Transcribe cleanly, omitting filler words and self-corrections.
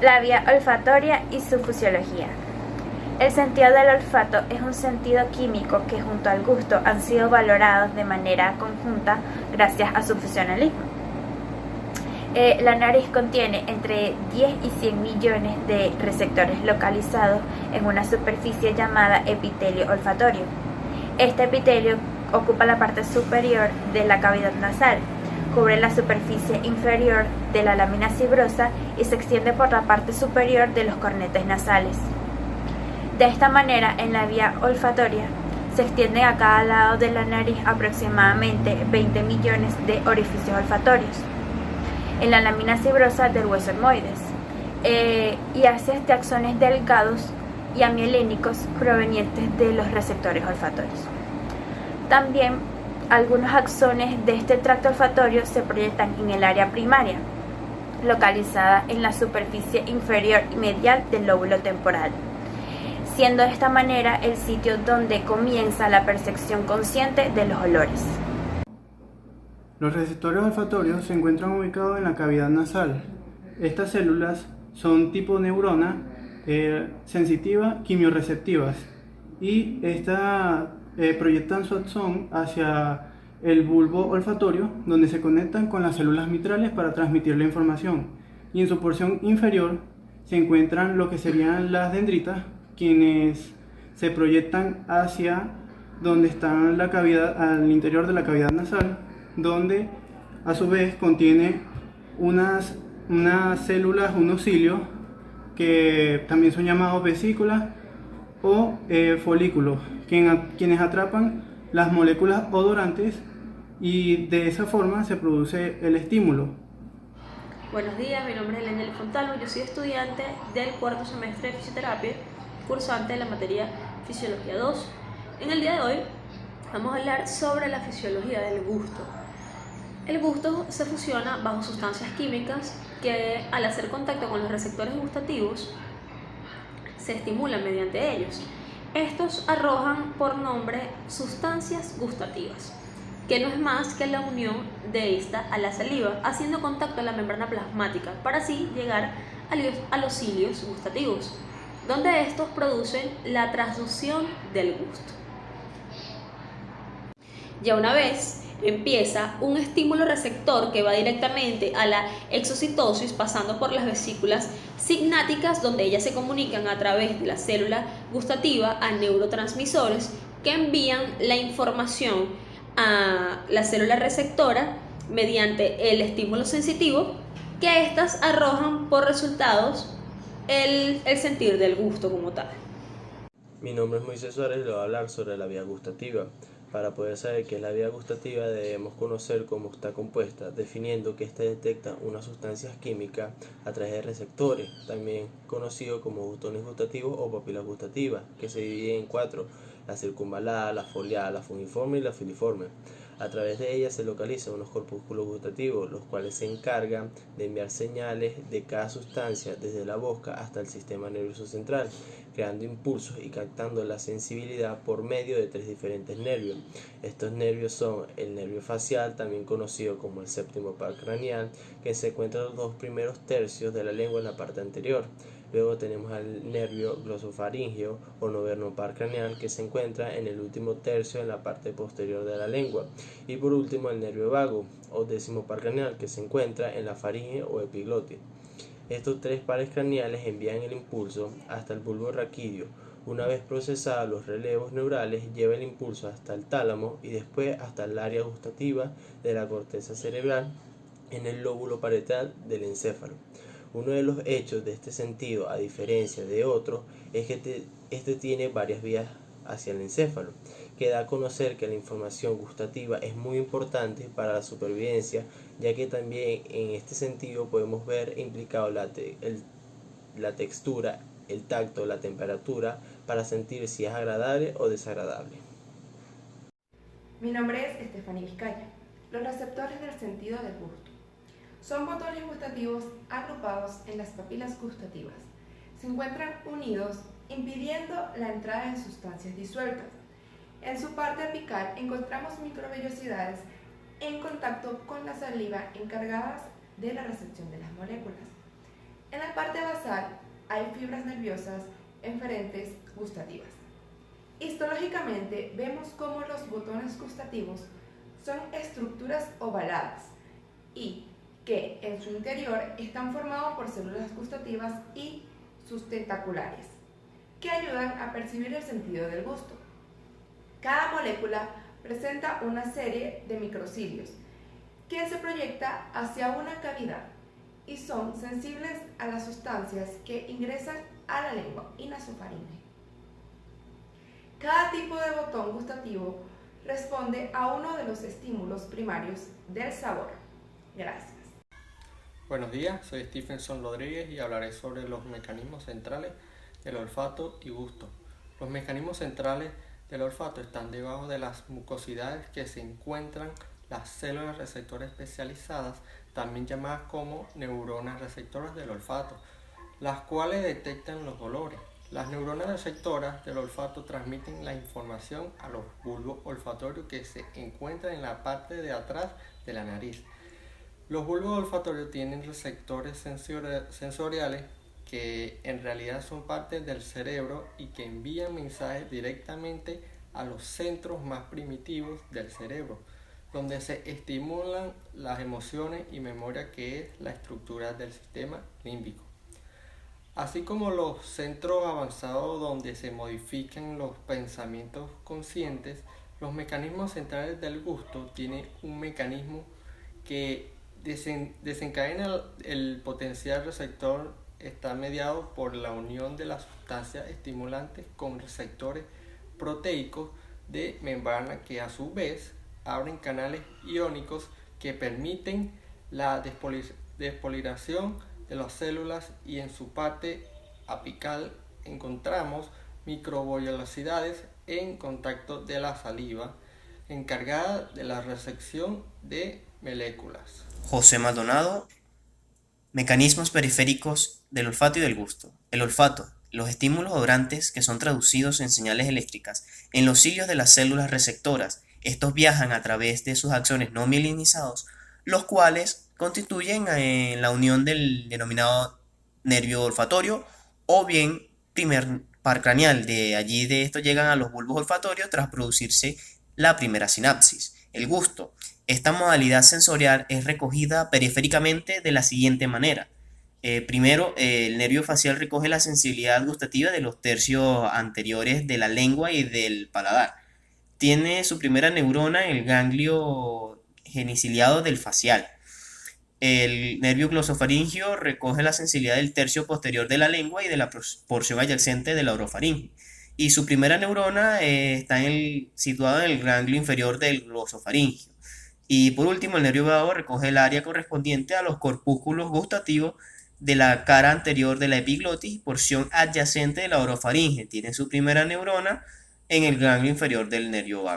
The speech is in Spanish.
La vía olfatoria y su fisiología. El sentido del olfato es un sentido químico que junto al gusto han sido valorados de manera conjunta gracias a su funcionalismo. La nariz contiene entre 10 y 100 millones de receptores localizados en una superficie llamada epitelio olfatorio. Este epitelio ocupa la parte superior de la cavidad nasal, cubre la superficie inferior de la lámina fibrosa y se extiende por la parte superior de los cornetes nasales. De esta manera, en la vía olfatoria, se extienden a cada lado de la nariz aproximadamente 20 millones de orificios olfatorios en la lámina fibrosa del hueso etmoides y hace axones delgados y amielínicos provenientes de los receptores olfatorios. También algunos axones de este tracto olfatorio se proyectan en el área primaria, localizada en la superficie inferior y medial del lóbulo temporal, siendo de esta manera el sitio donde comienza la percepción consciente de los olores. Los receptores olfatorios se encuentran ubicados en la cavidad nasal. Estas células son tipo neurona sensitiva quimiorreceptivas y proyectan su axón hacia el bulbo olfatorio, donde se conectan con las células mitrales para transmitir la información. Y en su porción inferior se encuentran lo que serían las dendritas, quienes se proyectan hacia donde está la cavidad, al interior de la cavidad nasal, donde a su vez contiene unas células, unos cilios, que también son llamados vesículas o folículos, quienes atrapan las moléculas odorantes y de esa forma se produce el estímulo. Buenos días, mi nombre es Elena Fontalvo, yo soy estudiante del cuarto semestre de fisioterapia, cursante de la materia Fisiología 2. En el día de hoy vamos a hablar sobre la fisiología del gusto. El gusto se fusiona bajo sustancias químicas que al hacer contacto con los receptores gustativos se estimulan mediante ellos. Estos arrojan por nombre sustancias gustativas, que no es más que la unión de esta a la saliva, haciendo contacto a la membrana plasmática para así llegar a los cilios gustativos, donde estos producen la transducción del gusto. Ya una vez empieza un estímulo receptor que va directamente a la exocitosis, pasando por las vesículas signáticas, donde ellas se comunican a través de la célula gustativa a neurotransmisores que envían la información a la célula receptora mediante el estímulo sensitivo, que éstas arrojan por resultados el sentir del gusto como tal. Mi nombre es Moisés Suárez y le voy a hablar sobre la vía gustativa. Para poder saber qué es la vía gustativa debemos conocer cómo está compuesta, definiendo que ésta detecta unas sustancias químicas a través de receptores, también conocido como gustones gustativos o papilas gustativas, que se dividen en 4, la circunvalada, la foliada, la fungiforme y la filiforme. A través de ellas se localizan unos corpúsculos gustativos, los cuales se encargan de enviar señales de cada sustancia desde la boca hasta el sistema nervioso central, creando impulsos y captando la sensibilidad por medio de 3 diferentes nervios. Estos nervios son el nervio facial, también conocido como el séptimo par craneal, que se encuentra en los 2 primeros tercios de la lengua en la parte anterior. Luego tenemos al nervio glosofaringeo o noveno par craneal, que se encuentra en el último tercio en la parte posterior de la lengua. Y por último el nervio vago o décimo par craneal, que se encuentra en la faringe o epiglotis. Estos 3 pares craneales envían el impulso hasta el bulbo raquídeo. Una vez procesados los relevos neurales, lleva el impulso hasta el tálamo y después hasta el área gustativa de la corteza cerebral en el lóbulo parietal del encéfalo. Uno de los hechos de este sentido, a diferencia de otros, es que este tiene varias vías hacia el encéfalo, que da a conocer que la información gustativa es muy importante para la supervivencia, ya que también en este sentido podemos ver implicado la textura, el tacto, la temperatura, para sentir si es agradable o desagradable. Mi nombre es Estefanía Vizcaya. Los receptores del sentido del gusto son botones gustativos agrupados en las papilas gustativas. Se encuentran unidos impidiendo la entrada de sustancias disueltas. En su parte apical encontramos microvellosidades en contacto con la saliva encargadas de la recepción de las moléculas. En la parte basal hay fibras nerviosas eferentes gustativas. Histológicamente vemos cómo los botones gustativos son estructuras ovaladas y que en su interior están formados por células gustativas y sus tentaculares, que ayudan a percibir el sentido del gusto. Cada molécula presenta una serie de microcilios que se proyecta hacia una cavidad y son sensibles a las sustancias que ingresan a la lengua y nasofaringe. Cada tipo de botón gustativo responde a uno de los estímulos primarios del sabor. Gracias. Buenos días, soy Stephenson Rodríguez y hablaré sobre los mecanismos centrales del olfato y gusto. Los mecanismos centrales del olfato están debajo de las mucosidades que se encuentran las células receptoras especializadas, también llamadas como neuronas receptoras del olfato, las cuales detectan los olores. Las neuronas receptoras del olfato transmiten la información a los bulbos olfatorios que se encuentran en la parte de atrás de la nariz. Los bulbos olfatorios tienen receptores sensoriales que en realidad son parte del cerebro y que envían mensajes directamente a los centros más primitivos del cerebro, donde se estimulan las emociones y memoria, que es la estructura del sistema límbico. Así como los centros avanzados donde se modifican los pensamientos conscientes, los mecanismos centrales del gusto tienen un mecanismo que desencadena el potencial receptor. Está mediado por la unión de las sustancias estimulantes con receptores proteicos de membrana que a su vez abren canales iónicos que permiten la despoliración de las células, y en su parte apical encontramos microvellosidades en contacto de la saliva encargada de la recepción de moléculas. José Maldonado. Mecanismos periféricos del olfato y del gusto. El olfato, los estímulos odorantes que son traducidos en señales eléctricas en los cilios de las células receptoras. Estos viajan a través de sus axones no mielinizados, los cuales constituyen la unión del denominado nervio olfatorio o bien primer par craneal. De allí de esto llegan a los bulbos olfatorios tras producirse la primera sinapsis. El gusto. Esta modalidad sensorial es recogida periféricamente de la siguiente manera. Primero, el nervio facial recoge la sensibilidad gustativa de los tercios anteriores de la lengua y del paladar. Tiene su primera neurona en el ganglio geniciliado del facial. El nervio glosofaringio recoge la sensibilidad del tercio posterior de la lengua y de la porción adyacente de la orofaringe. Y su primera neurona está situada en el ganglio inferior del glosofaringio. Y por último, el nervio vago recoge el área correspondiente a los corpúsculos gustativos de la cara anterior de la epiglotis, porción adyacente de la orofaringe. Tiene su primera neurona en el ganglio inferior del nervio vago.